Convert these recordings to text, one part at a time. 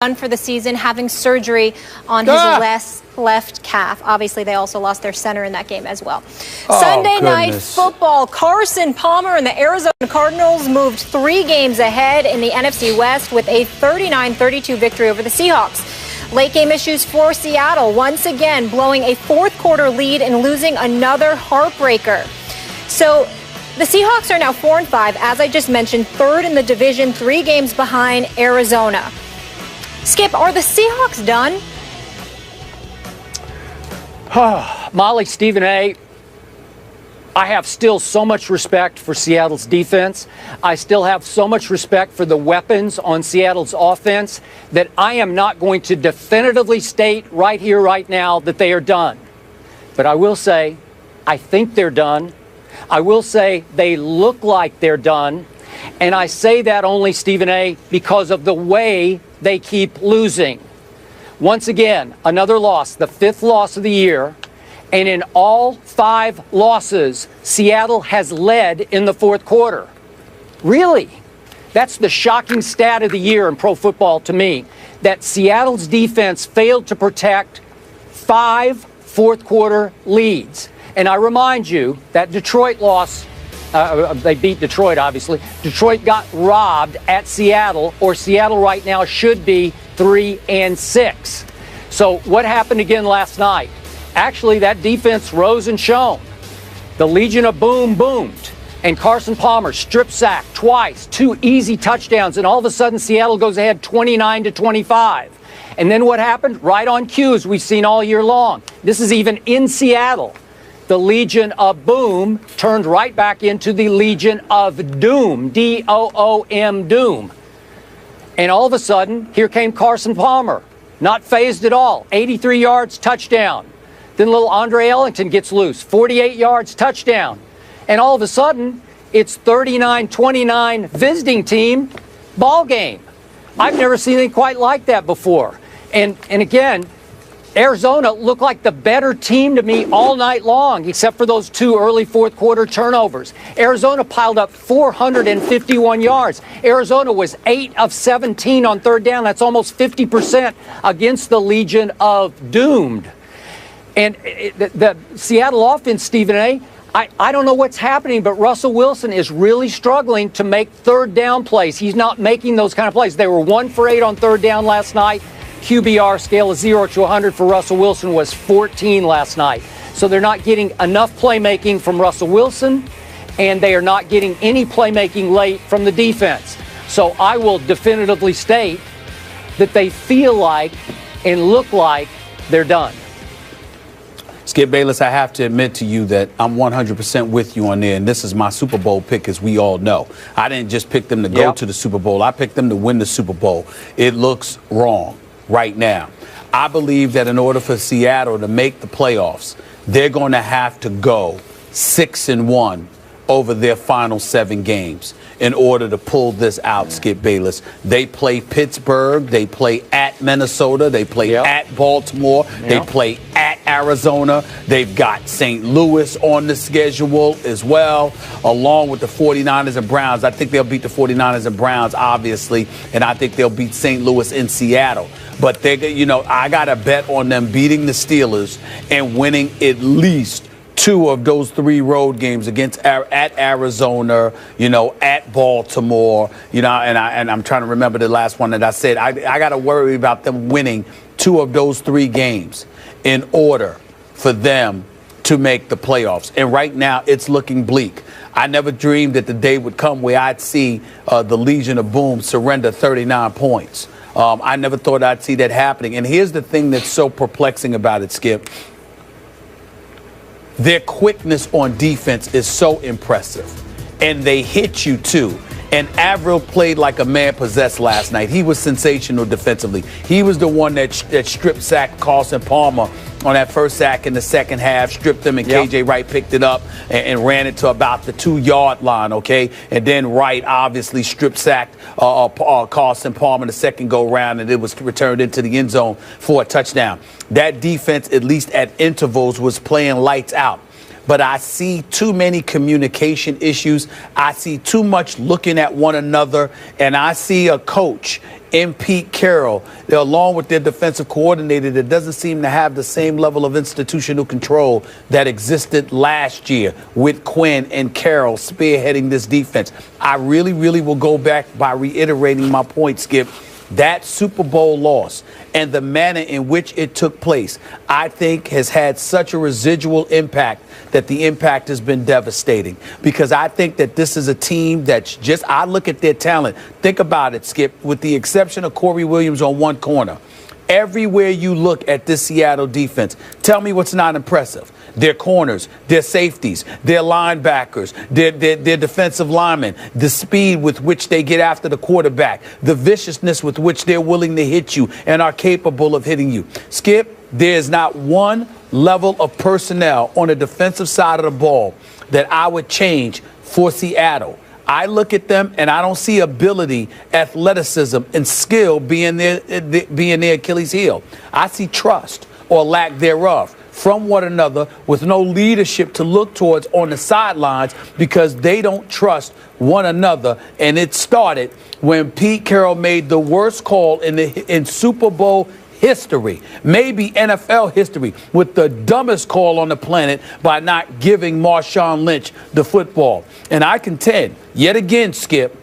done for the season, having surgery on his left calf. Obviously, they also lost their center in that game as well. Sunday night football, Carson Palmer and the Arizona Cardinals moved 3 games ahead in the NFC West with a 39-32 victory over the Seahawks. Late game issues for Seattle, once again blowing a fourth quarter lead and losing another heartbreaker. So the Seahawks are now 4-5, as I just mentioned, third in the division, 3 games behind Arizona. Skip, are the Seahawks done? Molly, Stephen A., I have still so much respect for Seattle's defense. I still have so much respect for the weapons on Seattle's offense that I am not going to definitively state right here, right now, that they are done. But I will say, I think they're done. I will say they look like they're done. And I say that only, Stephen A., because of the way they keep losing. Once again, another loss, the 5th loss of the year. And in all 5 losses, Seattle has led in the 4th quarter. Really? That's the shocking stat of the year in pro football to me, that Seattle's defense failed to protect 5 4th quarter leads. And I remind you that Detroit loss, they beat Detroit, obviously. Detroit got robbed at Seattle, or Seattle right now should be 3-6. So what happened again last night? Actually, that defense rose and shone. The Legion of Boom boomed, and Carson Palmer strip sacked twice, 2 easy touchdowns, and all of a sudden Seattle goes ahead 29-25. And then what happened? Right on cue, as we've seen all year long. This is even in Seattle. The Legion of Boom turned right back into the Legion of Doom, D-O-O-M, Doom. And all of a sudden, here came Carson Palmer, not phased at all, 83 yards, touchdown. Then little Andre Ellington gets loose, 48 yards, touchdown. And all of a sudden, it's 39-29 visiting team ball game. I've never seen anything quite like that before. And again, Arizona looked like the better team to me all night long, except for those 2 early 4th quarter turnovers. Arizona piled up 451 yards. Arizona was 8 of 17 on 3rd down. That's almost 50% against the Legion of Doomed. And the Seattle offense, Stephen A., I don't know what's happening, but Russell Wilson is really struggling to make 3rd down plays. He's not making those kind of plays. They were 1 for 8 on 3rd down last night. QBR scale of 0 to 100 for Russell Wilson was 14 last night. So they're not getting enough playmaking from Russell Wilson, and they are not getting any playmaking late from the defense. So I will definitively state that they feel like and look like they're done. Skip Bayless, I have to admit to you that I'm 100% with you on there, and this is my Super Bowl pick, as we all know. I didn't just pick them to go to the Super Bowl. I picked them to win the Super Bowl. It looks wrong right now. I believe that in order for Seattle to make the playoffs, they're going to have to go 6-1 over their final 7 games in order to pull this out, Skip Bayless. They play Pittsburgh, they play at Minnesota, they play at Baltimore, they play at Arizona. They've got St. Louis on the schedule as well, along with the 49ers and Browns. I think they'll beat the 49ers and Browns, obviously, and I think they'll beat St. Louis in Seattle. But I got to bet on them beating the Steelers and winning at least 2 of those 3 road games at Arizona, at Baltimore, and I'm trying to remember the last one that I said. I got to worry about them winning 2 of those 3 games in order for them to make the playoffs. And right now, it's looking bleak. I never dreamed that the day would come where I'd see the Legion of Boom surrender 39 points. I never thought I'd see that happening. And here's the thing that's so perplexing about it, Skip. Their quickness on defense is so impressive, and they hit you too. And Avril played like a man possessed last night. He was sensational defensively. He was the one that strip sacked Carson Palmer on that first sack in the second half, stripped him, and KJ Wright picked it up and ran it to about the 2-yard line, okay? And then Wright obviously strip sacked Carson Palmer the second go-round, and it was returned into the end zone for a touchdown. That defense, at least at intervals, was playing lights out. but I see too many communication issues. I see too much looking at one another, and I see a coach in Pete Carroll, along with their defensive coordinator, that doesn't seem to have the same level of institutional control that existed last year with Quinn and Carroll spearheading this defense. I really, really will go back by reiterating my point, Skip. That Super Bowl loss and the manner in which it took place, I think, has had such a residual impact that the impact has been devastating. Because I think that this is a team that's just, I look at their talent. Think about it, Skip, with the exception of Corey Williams on one corner. Everywhere you look at this Seattle defense, tell me what's not impressive. Their corners, their safeties, their linebackers, their defensive linemen, the speed with which they get after the quarterback, the viciousness with which they're willing to hit you and are capable of hitting you. Skip, there's not one level of personnel on the defensive side of the ball that I would change for Seattle. I look at them and I don't see ability, athleticism, and skill being their Achilles heel. I see trust or lack thereof from one another with no leadership to look towards on the sidelines because they don't trust one another. And it started when Pete Carroll made the worst call in Super Bowl history, maybe NFL history, with the dumbest call on the planet by not giving Marshawn Lynch the football. And I contend, yet again, Skip,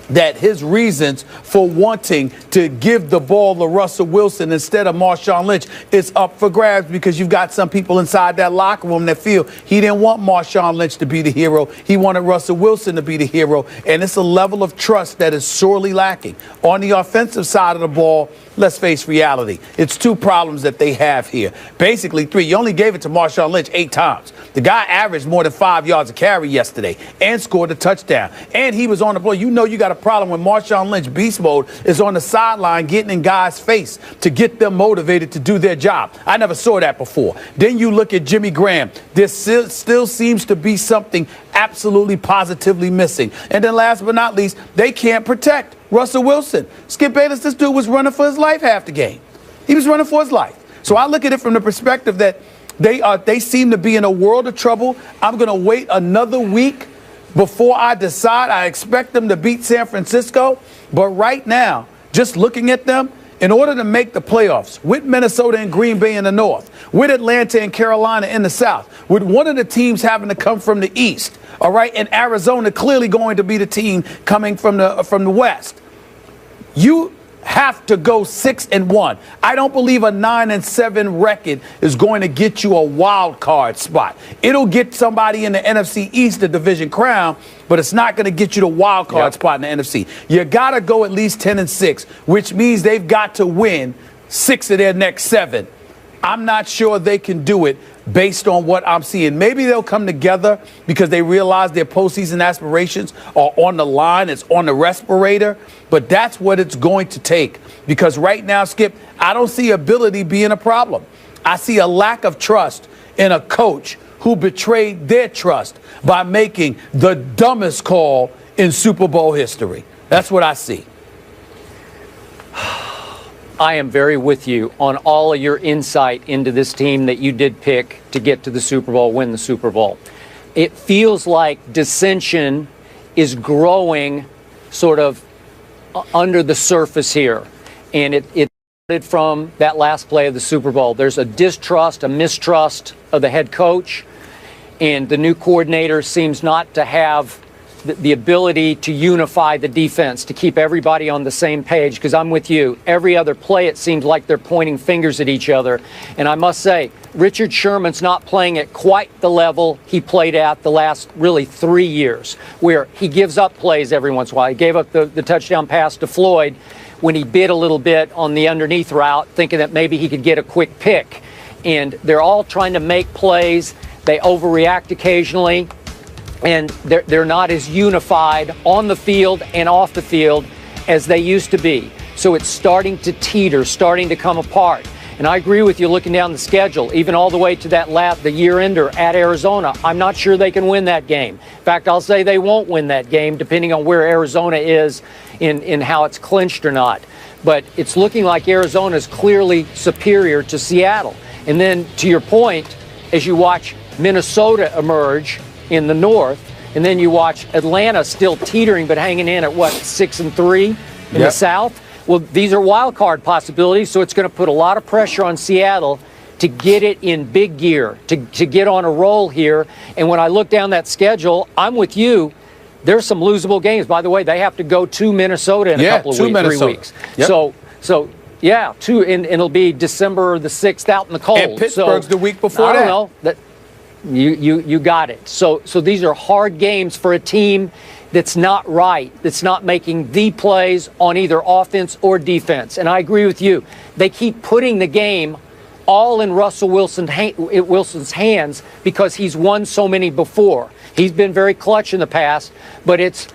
that his reasons for wanting to give the ball to Russell Wilson instead of Marshawn Lynch is up for grabs because you've got some people inside that locker room that feel he didn't want Marshawn Lynch to be the hero. He wanted Russell Wilson to be the hero. And it's a level of trust that is sorely lacking. On the offensive side of the ball, let's face reality. It's two problems that they have here. Basically, three. You only gave it to Marshawn Lynch 8 times. The guy averaged more than 5 yards a carry yesterday and scored a touchdown. And he was on the ball. You know you got a problem when Marshawn Lynch, beast mode, is on the sideline getting in guys' face to get them motivated to do their job. I never saw that before. Then you look at Jimmy Graham. There still seems to be something absolutely positively missing. And then last but not least, they can't protect Russell Wilson. Skip Bayless, this dude was running for his life half the game. He was running for his life. So I look at it from the perspective that they seem to be in a world of trouble. I'm going to wait another week before I decide. I expect them to beat San Francisco. But right now, just looking at them, in order to make the playoffs, with Minnesota and Green Bay in the north, with Atlanta and Carolina in the south, with one of the teams having to come from the east, all right, and Arizona clearly going to be the team coming from the west, you have to go 6-1. I don't believe a 9-7 record is going to get you a wild card spot. It'll get somebody in the NFC East the division crown, but it's not going to get you the wild card spot in the NFC. You got to go at least 10-6, which means they've got to win 6 of their next 7. I'm not sure they can do it based on what I'm seeing. Maybe they'll come together because they realize their postseason aspirations are on the line. It's on the respirator. But that's what it's going to take. Because right now, Skip, I don't see ability being a problem. I see a lack of trust in a coach who betrayed their trust by making the dumbest call in Super Bowl history. That's what I see. I am very with you on all of your insight into this team that you did pick to get to the Super Bowl, win the Super Bowl. It feels like dissension is growing sort of under the surface here. And it started from that last play of the Super Bowl. There's a distrust, a mistrust of the head coach. And the new coordinator seems not to have the ability to unify the defense, to keep everybody on the same page, because I'm with you. Every other play, it seems like they're pointing fingers at each other. And I must say, Richard Sherman's not playing at quite the level he played at the last, really, 3 years, where he gives up plays every once in a while. He gave up the touchdown pass to Floyd when he bid a little bit on the underneath route, thinking that maybe he could get a quick pick. And they're all trying to make plays. They overreact occasionally. And they're not as unified on the field and off the field as they used to be. So it's starting to teeter, starting to come apart. And I agree with you looking down the schedule, even all the way to the year-ender at Arizona. I'm not sure they can win that game. In fact, I'll say they won't win that game, depending on where Arizona is in how it's clinched or not. But it's looking like Arizona is clearly superior to Seattle. And then, to your point, as you watch Minnesota emerge in the North, and then you watch Atlanta still teetering but hanging in at, what, 6-3 in the South? Well, these are wild card possibilities, so it's going to put a lot of pressure on Seattle to get it in big gear, to get on a roll here. And when I look down that schedule, I'm with you. There's some losable games. By the way, they have to go to Minnesota in a couple of weeks, 3 weeks. Yep. So yeah, and it'll be December the 6th out in the cold. And Pittsburgh's the week before that. I don't know. You got it. So these are hard games for a team that's not right, that's not making the plays on either offense or defense. And I agree with you. They keep putting the game all in Russell Wilson's hands because he's won so many before. He's been very clutch in the past, but it's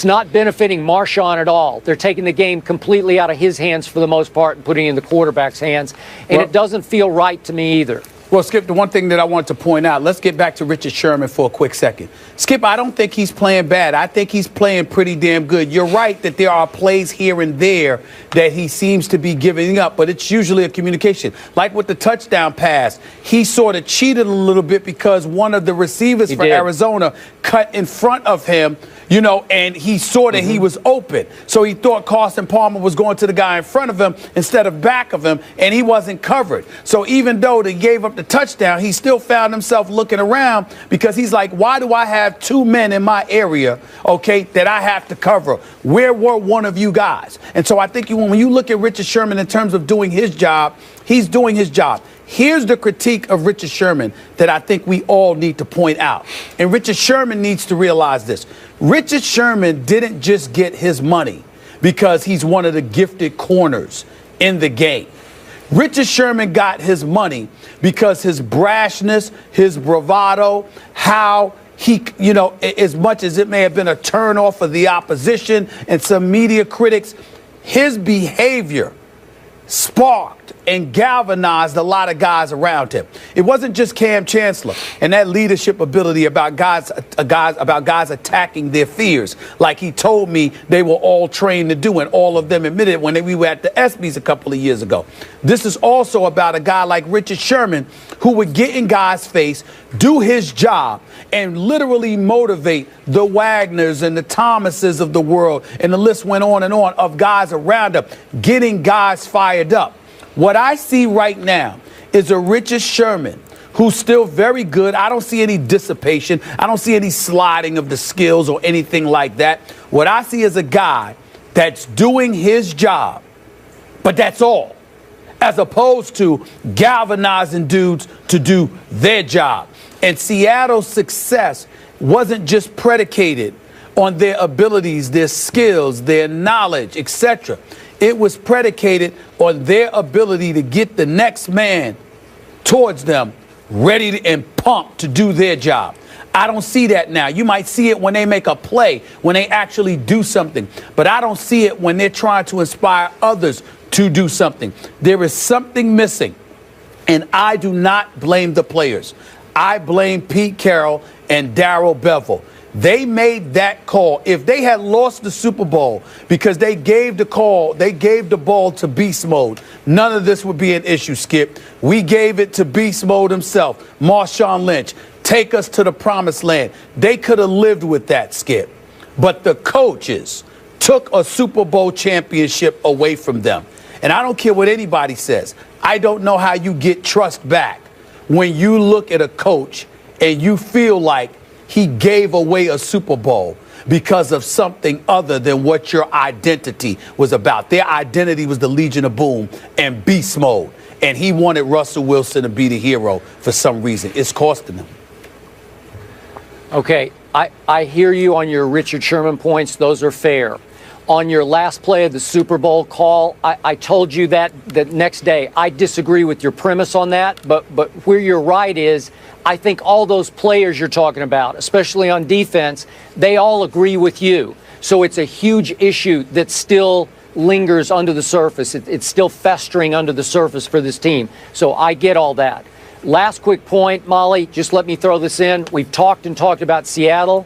not benefiting Marshawn at all. They're taking the game completely out of his hands for the most part and putting it in the quarterback's hands, and it doesn't feel right to me either. Well, Skip, the one thing that I want to point out, let's get back to Richard Sherman for a quick second. Skip, I don't think he's playing bad. I think he's playing pretty damn good. You're right that there are plays here and there that he seems to be giving up, but it's usually a communication. Like with the touchdown pass, he sort of cheated a little bit because one of the receivers for Arizona cut in front of him, you know, and he saw that he was open. So he thought Carson Palmer was going to the guy in front of him instead of back of him, and he wasn't covered. So even though they gave up the touchdown, he still found himself looking around because he's like, why do I have 2 men in my area, okay, that I have to cover? Where were one of you guys? And so I think when you look at Richard Sherman in terms of doing his job, he's doing his job. Here's the critique of Richard Sherman that I think we all need to point out. And Richard Sherman needs to realize this. Richard Sherman didn't just get his money because he's one of the gifted corners in the game. Richard Sherman got his money because his brashness, his bravado, how he, you know, as much as it may have been a turnoff for the opposition and some media critics, his behavior sparked and galvanized a lot of guys around him. It wasn't just Cam Chancellor and that leadership ability about guys attacking their fears, like he told me they were all trained to do, and all of them admitted when we were at the Espns a couple of years ago. This is also about a guy like Richard Sherman who would get in guys' face, do his job, and literally motivate the Wagners and the Thomases of the world, and the list went on and on of guys around him, getting guys fired up. What I see right now is a Richard Sherman who's still very good. I don't see any dissipation. I don't see any sliding of the skills or anything like that. What I see is a guy that's doing his job, but that's all, as opposed to galvanizing dudes to do their job. And Seattle's success wasn't just predicated on their abilities, their skills, their knowledge, etc. It was predicated on their ability to get the next man towards them ready and pumped to do their job. I don't see that now. You might see it when they make a play, when they actually do something, but I don't see it when they're trying to inspire others to do something. There is something missing, and I do not blame the players. I blame Pete Carroll and Darrell Bevell. They made that call. If they had lost the Super Bowl because they gave the ball to beast mode, none of this would be an issue, Skip. We gave it to beast mode himself, Marshawn Lynch. Take us to the promised land. They could have lived with that, Skip. But the coaches took a Super Bowl championship away from them. And I don't care what anybody says. I don't know how you get trust back when you look at a coach and you feel like he gave away a Super Bowl because of something other than what your identity was about. Their identity was the Legion of Boom and beast mode. And he wanted Russell Wilson to be the hero for some reason. It's costing him. Okay, I hear you on your Richard Sherman points. Those are fair. On your last play of the Super Bowl call, I told you that the next day. I disagree with your premise on that, but where you're right is I think all those players you're talking about, especially on defense, they all agree with you. So it's a huge issue that still lingers under the surface. It's still festering under the surface for this team. So I get all that. Last quick point, Molly, just let me throw this in. We've talked about Seattle.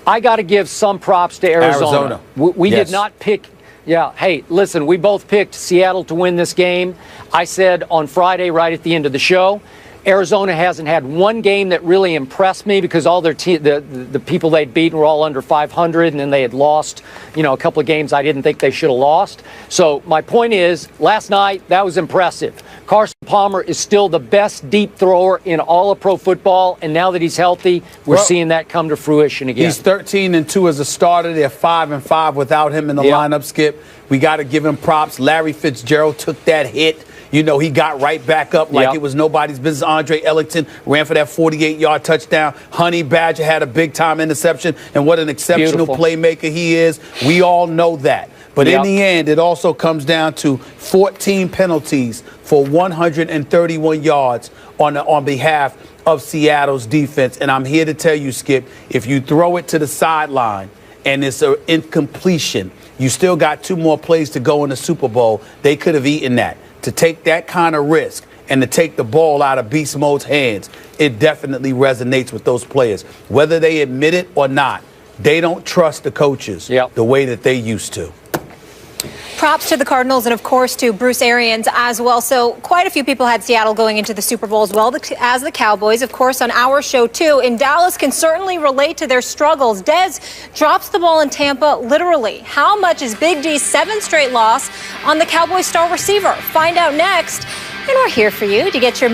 I got to give some props to Arizona. We did not pick. Yeah, hey, listen, we both picked Seattle to win this game. I said on Friday, right at the end of the show, Arizona hasn't had one game that really impressed me because all their the people they'd beaten were all under 500, and then they had lost, a couple of games I didn't think they should have lost. So my point is, last night, that was impressive. Carson Palmer is still the best deep thrower in all of pro football, and now that he's healthy, we're seeing that come to fruition again. He's 13-2 as a starter. They're 5-5 without him in the lineup, Skip. We got to give him props. Larry Fitzgerald took that hit. He got right back up like it was nobody's business. Andre Ellington ran for that 48-yard touchdown. Honey Badger had a big-time interception, and what an exceptional playmaker he is. We all know that. But in the end, it also comes down to 14 penalties for 131 yards on behalf of Seattle's defense. And I'm here to tell you, Skip, if you throw it to the sideline and it's an incompletion, you still got 2 more plays to go in the Super Bowl. They could have eaten that. To take that kind of risk and to take the ball out of Beast Mode's hands, it definitely resonates with those players. Whether they admit it or not, they don't trust the coaches the way that they used to. Props to the Cardinals and, of course, to Bruce Arians as well. So quite a few people had Seattle going into the Super Bowl as well as the Cowboys. Of course, on our show, too. And Dallas can certainly relate to their struggles. Dez drops the ball in Tampa literally. How much is Big D's 7th straight loss on the Cowboys star receiver? Find out next. And we're here for you to get your